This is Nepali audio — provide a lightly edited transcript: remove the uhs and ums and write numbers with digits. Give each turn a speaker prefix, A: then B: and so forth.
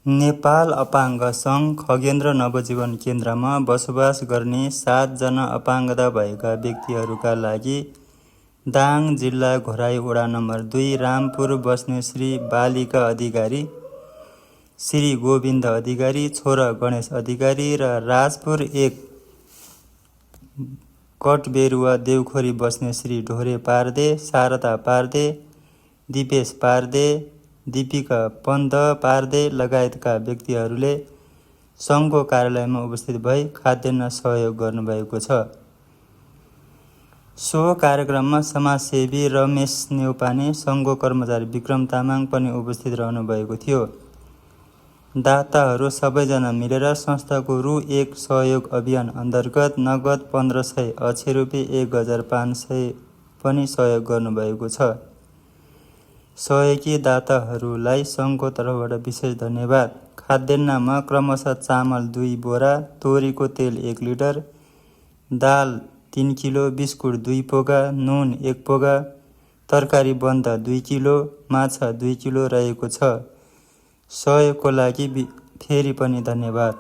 A: नेपाल अपाङ्ग सङ्घ खगेन्द्र नवजीवन केन्द्रमा बसोबास गर्ने 7 जना अपाङ्गता भएका व्यक्तिहरूका लागि दाङ जिल्ला घोराई वडा नम्बर 2 रामपुर बस्ने श्री बालिका अधिकारी, श्री गोविन्द अधिकारी, छोरा गणेश अधिकारी र राजपुर 1 कटबेरुवा देउखोरी बस्ने श्री ढोरे पार्दे, शारदा पार्दे, दिपेश पार्दे, दीपिका पन्त पार्दे लगायतका व्यक्तिहरूले सङ्घको कार्यालयमा उपस्थित भई खाद्यान्न सहयोग गर्नुभएको छ। सो कार्यक्रममा समाजसेवी रमेश नेउपाने, सङ्घको कर्मचारी विक्रम तामाङ पनि उपस्थित रहनुभएको थियो। दाताहरू सबैजना मिलेर संस्थाको रु 1 सहयोग अभियान अन्तर्गत नगद 1500, अक्षय रुपियाँ 1500 पनि सहयोग गर्नुभएको छ। सहयोगी दाताहरूलाई सङ्घको तर्फबाट विशेष धन्यवाद। खाद्यान्नमा क्रमशः चामल 2 बोरा, तोरीको तेल 1 लिटर, दाल 3 किलो, बिस्कुट 2 पोगा, नुन 1 पोगा, तरकारी बन्द 2 किलो, माछा 2 किलो रहेको छ। सहयोगको लागि फेरि पनि धन्यवाद।